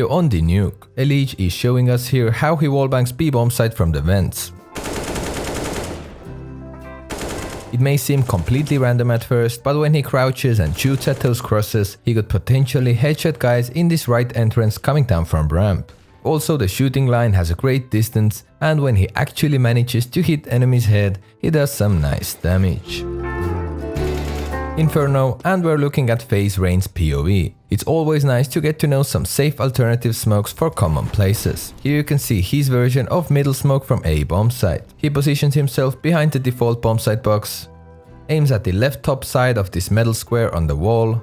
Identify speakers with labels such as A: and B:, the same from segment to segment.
A: On the nuke, Elige is showing us here how he wallbangs B-bomb site from the vents. It may seem completely random at first, but when he crouches and shoots at those crosses, he could potentially headshot guys in this right entrance coming down from ramp. Also, the shooting line has a great distance, and when he actually manages to hit enemy's head, he does some nice damage. Inferno, and we're looking at FaZe Rain's POV. It's always nice to get to know some safe alternative smokes for common places. Here you can see his version of middle smoke from A bomb site. He positions himself behind the default bomb site box, aims at the left top side of this metal square on the wall,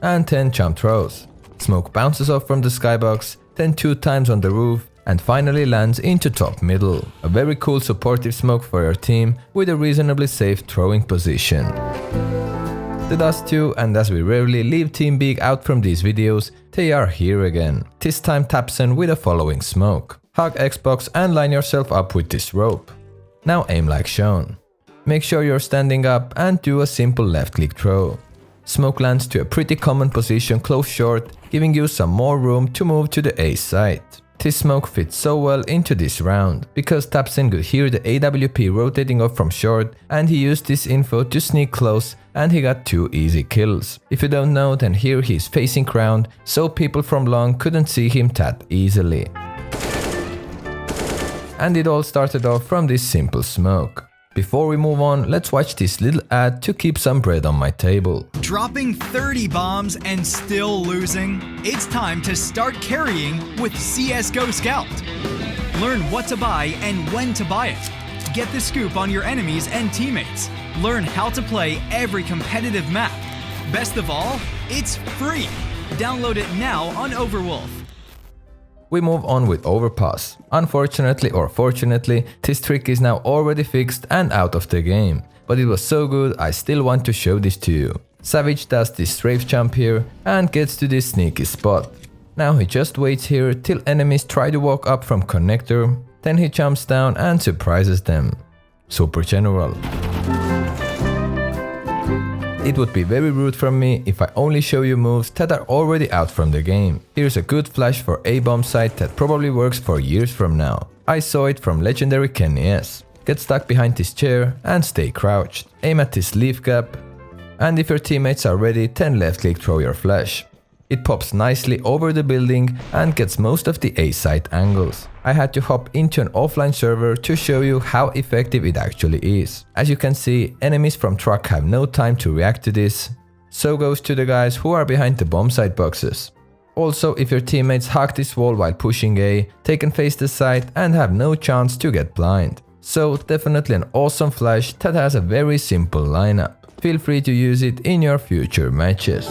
A: and 10 jump throws. Smoke bounces off from the skybox, then 2 times on the roof, and finally lands into top middle. A very cool supportive smoke for your team with a reasonably safe throwing position. The Dust 2, and as we rarely leave Team Big out from these videos, they are here again. This time Tapsen with the following smoke. Hug Xbox and line yourself up with this rope. Now aim like shown. Make sure you're standing up and do a simple left click throw. Smoke lands to a pretty common position close short, giving you some more room to move to the A site. This smoke fits so well into this round, because Tapsen could hear the AWP rotating off from short, and he used this info to sneak close, and he got 2 easy kills. If you don't know, then here he's facing ground, so people from long couldn't see him that easily. And it all started off from this simple smoke. Before we move on, let's watch this little ad to keep some bread on my table.
B: Dropping 30 bombs and still losing? It's time to start carrying with CSGo Scout. Learn what to buy and when to buy it. Get the scoop on your enemies and teammates. Learn how to play every competitive map. Best of all, it's free. Download it now on Overwolf.
A: We move on with Overpass. Unfortunately or fortunately, this trick is now already fixed and out of the game. But it was so good, I still want to show this to you. Savage does this strafe jump here and gets to this sneaky spot. Now he just waits here till enemies try to walk up from connector, then he jumps down and surprises them. Super general. It would be very rude from me if I only show you moves that are already out from the game. Here's a good flash for A bomb site that probably works for years from now. I saw it from legendary Kenny S. Get stuck behind this chair and stay crouched. Aim at this leaf gap, and if your teammates are ready, then left click throw your flash. It pops nicely over the building and gets most of the A site angles. I had to hop into an offline server to show you how effective it actually is. As you can see, enemies from truck have no time to react to this. So goes to the guys who are behind the bomb site boxes. Also, if your teammates hug this wall while pushing A, they can face the site and have no chance to get blind. So definitely an awesome flash that has a very simple lineup. Feel free to use it in your future matches.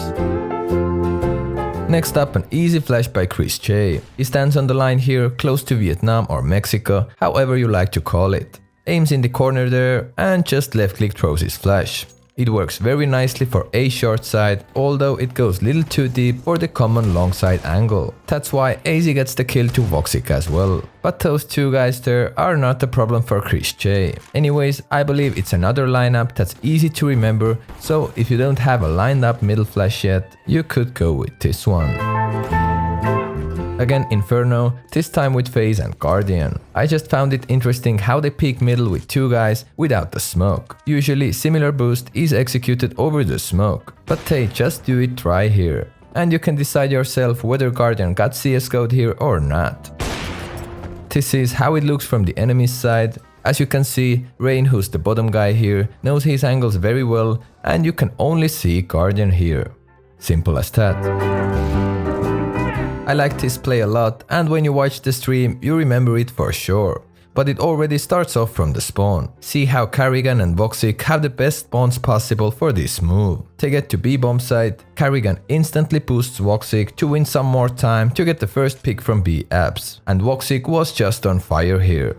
A: Next up, an easy flash by Chris J. He stands on the line here, close to Vietnam or Mexico, however you like to call it. Aims in the corner there and just left click throws his flash. It works very nicely for A short side, although it goes little too deep for the common long side angle. That's why AZ gets the kill to Voxic as well. But those 2 guys there are not a problem for Chris J. Anyways, I believe it's another lineup that's easy to remember, so if you don't have a lined up middle flash yet, you could go with this one. Again Inferno, this time with FaZe and Guardian. I just found it interesting how they peek middle with 2 guys without the smoke. Usually similar boost is executed over the smoke, but they just do it dry here. And you can decide yourself whether Guardian got CSGo'd here or not. This is how it looks from the enemy's side. As you can see, Rain, who's the bottom guy here, knows his angles very well, and you can only see Guardian here. Simple as that. I like this play a lot, and when you watch the stream, you remember it for sure. But it already starts off from the spawn. See how karrigan and Voxic have the best spawns possible for this move. They get to B bomb site, karrigan instantly boosts Voxic to win some more time to get the first pick from B apps, and Voxic was just on fire here.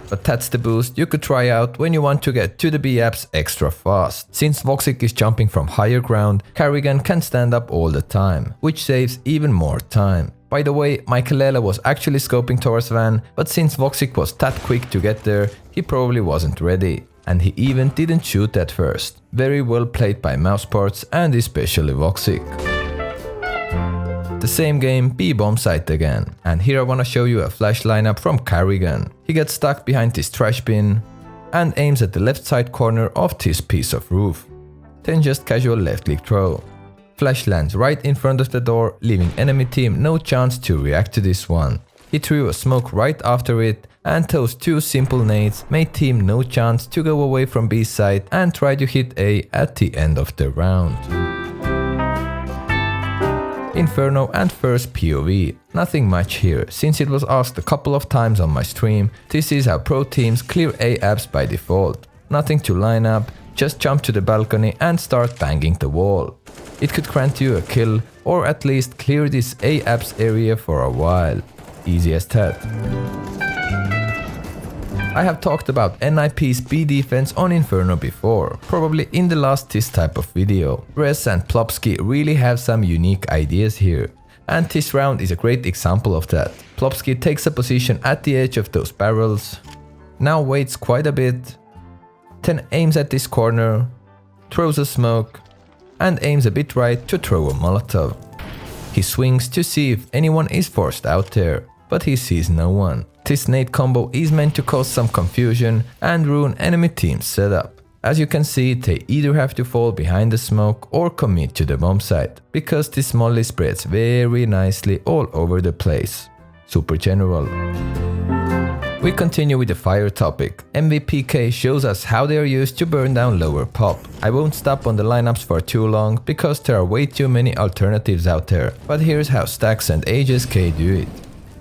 A: But that's the boost you could try out when you want to get to the B apps extra fast. Since Voxic is jumping from higher ground, karrigan can stand up all the time, which saves even more time. By the way, Michaelela was actually scoping towards Van, but since Voxic was that quick to get there, he probably wasn't ready. And he even didn't shoot at first. Very well played by Mousesports and especially Voxic. The same game, B bomb site again. And here I wanna show you a flash lineup from Karrigan. He gets stuck behind this trash bin and aims at the left side corner of this piece of roof. Then just casual left click throw. Flash lands right in front of the door, leaving enemy team no chance to react to this one. He threw a smoke right after it, and those two simple nades made team no chance to go away from B side and try to hit A at the end of the round. Inferno and first POV. Nothing much here, since it was asked a couple of times on my stream. This is how pro teams clear A apps by default. Nothing to line up, just jump to the balcony and start banging the wall. It could grant you a kill, or at least clear this A apps area for a while. Easy as that. I have talked about NIP's B defense on Inferno before, probably in the last this type of video. Rez and Plopsky really have some unique ideas here. And this round is a great example of that. Plopsky takes a position at the edge of those barrels, now waits quite a bit, then aims at this corner, throws a smoke, and aims a bit right to throw a Molotov. He swings to see if anyone is forced out there, but he sees no one. This nade combo is meant to cause some confusion and ruin enemy team's setup. As you can see, they either have to fall behind the smoke or commit to the bomb site, because this molly spreads very nicely all over the place. Super general. We continue with the fire topic. MVPK shows us how they are used to burn down lower pop. I won't stop on the lineups for too long, because there are way too many alternatives out there, but here's how Stacks and HSK do it.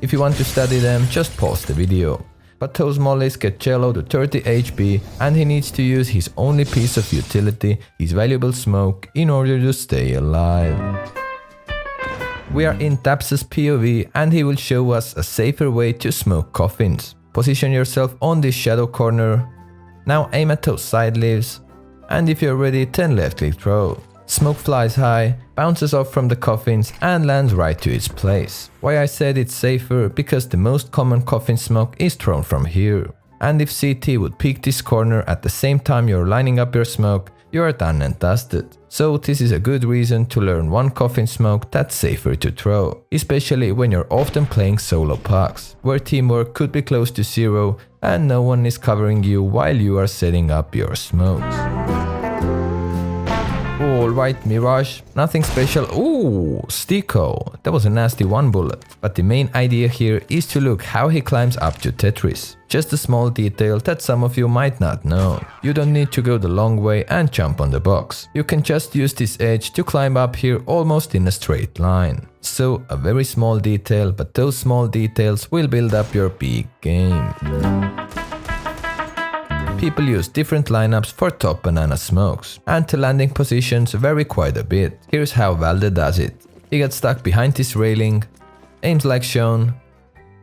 A: If you want to study them, just pause the video. But those mollies get Cello to 30 HP and he needs to use his only piece of utility, his valuable smoke, in order to stay alive. We are in Taps's POV and he will show us a safer way to smoke coffins. Position yourself on this shadow corner. Now aim at those side leaves. And if you're ready, then left click throw. Smoke flies high, bounces off from the coffins and lands right to its place. Why I said it's safer, because the most common coffin smoke is thrown from here. And if CT would peek this corner at the same time you're lining up your smoke, you are done and dusted. So this is a good reason to learn one coffin smoke that's safer to throw, especially when you're often playing solo pucks, where teamwork could be close to zero and no one is covering you while you are setting up your smokes. Alright, Mirage, nothing special. Ooh, CSGo, that was a nasty one bullet. But the main idea here is to look how he climbs up to Tetris. Just a small detail that some of you might not know. You don't need to go the long way and jump on the box. You can just use this edge to climb up here almost in a straight line. So a very small detail, but those small details will build up your big game. People use different lineups for top banana smokes, and the landing positions vary quite a bit. Here's how Valde does it. He gets stuck behind this railing, aims like shown,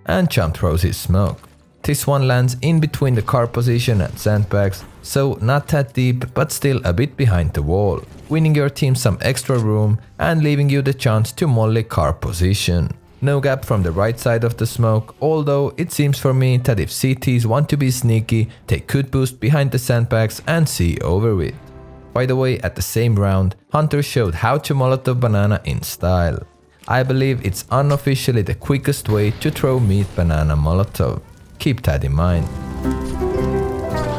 A: and jump throws his smoke. This one lands in between the car position and sandbags, so not that deep but still a bit behind the wall, winning your team some extra room and leaving you the chance to molly car position. No gap from the right side of the smoke, although it seems for me that if CTs want to be sneaky, they could boost behind the sandbags and see over it. By the way, at the same round, Hunter showed how to Molotov banana in style. I believe it's unofficially the quickest way to throw meat banana Molotov. Keep that in mind.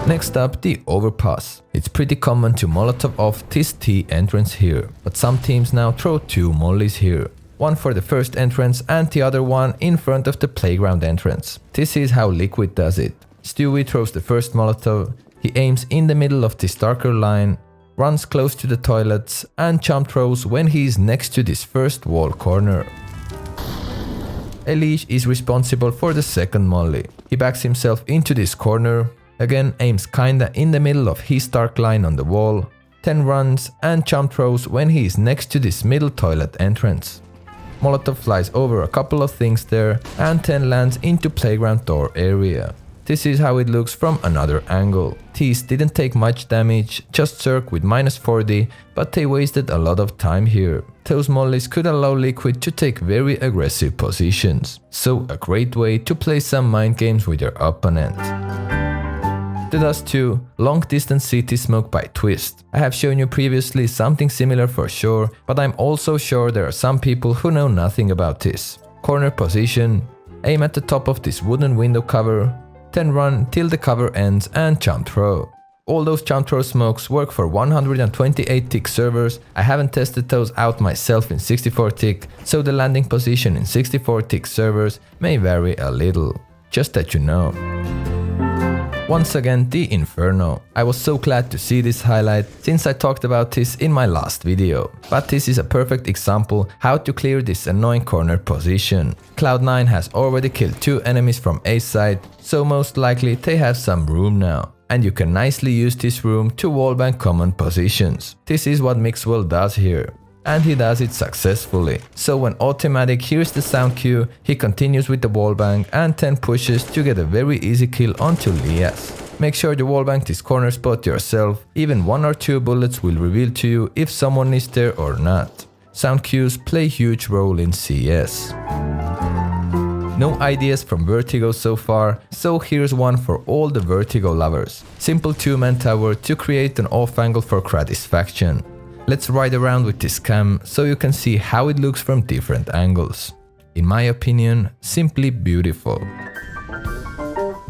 A: Next up, the overpass. It's pretty common to Molotov off this T entrance here, but some teams now throw two mollies here. One for the first entrance and the other one in front of the playground entrance. This is how Liquid does it. Stewie throws the first Molotov, he aims in the middle of this darker line, runs close to the toilets and jump throws when he is next to this first wall corner. Elige is responsible for the second molly. He backs himself into this corner, again aims kinda in the middle of his dark line on the wall, then runs and jump throws when he is next to this middle toilet entrance. Molotov flies over a couple of things there and then lands into playground door area. This is how it looks from another angle. These didn't take much damage, just circ with -40, but they wasted a lot of time here. Those mollies could allow Liquid to take very aggressive positions. So a great way to play some mind games with your opponent. The Dust 2 Long Distance CT Smoke by Twist. I have shown you previously something similar for sure, but I'm also sure there are some people who know nothing about this. Corner position, aim at the top of this wooden window cover, then run till the cover ends and jump throw. All those jump throw smokes work for 128 tick servers. I haven't tested those out myself in 64 tick, so the landing position in 64 tick servers may vary a little. Just that you know. Once again, the Inferno. I was so glad to see this highlight since I talked about this in my last video. But this is a perfect example how to clear this annoying corner position. Cloud9 has already killed 2 enemies from A side, so most likely they have some room now. And you can nicely use this room to wallbang common positions. This is what Mixwell does here. And he does it successfully. So when Automatic hears the sound cue, he continues with the wallbang and then pushes to get a very easy kill onto Lias. Make sure to wallbang this corner spot yourself, even 1 or 2 bullets will reveal to you if someone is there or not. Sound cues play a huge role in CS. No ideas from Vertigo so far, so here's one for all the Vertigo lovers. Simple 2-man tower to create an off angle for Gratisfaction. Let's ride around with this cam so you can see how it looks from different angles. In my opinion, simply beautiful.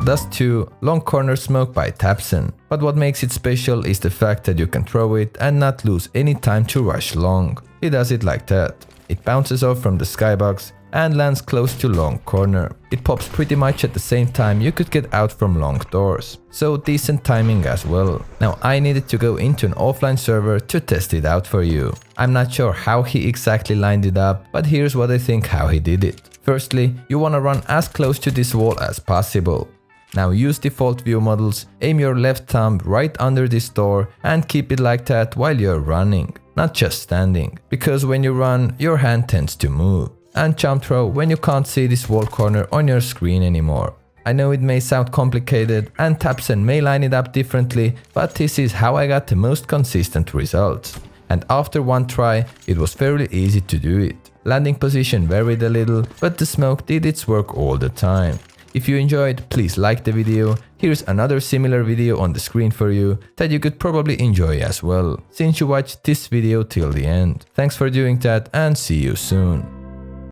A: Dust 2 Long Corner Smoke by Tapson. But what makes it special is the fact that you can throw it and not lose any time to rush long. He does it like that. It bounces off from the skybox and lands close to long corner. It pops pretty much at the same time you could get out from long doors. So decent timing as well. Now I needed to go into an offline server to test it out for you. I'm not sure how he exactly lined it up, but here's what I think how he did it. Firstly, you wanna run as close to this wall as possible. Now use default view models, aim your left thumb right under this door and keep it like that while you're running, not just standing. Because when you run, your hand tends to move. And jump throw when you can't see this wall corner on your screen anymore. I know it may sound complicated and Tapson may line it up differently, but this is how I got the most consistent results. And after one try, it was fairly easy to do it. Landing position varied a little, but the smoke did its work all the time. If you enjoyed, please like the video. Here's another similar video on the screen for you that you could probably enjoy as well, since you watched this video till the end. Thanks for doing that and see you soon.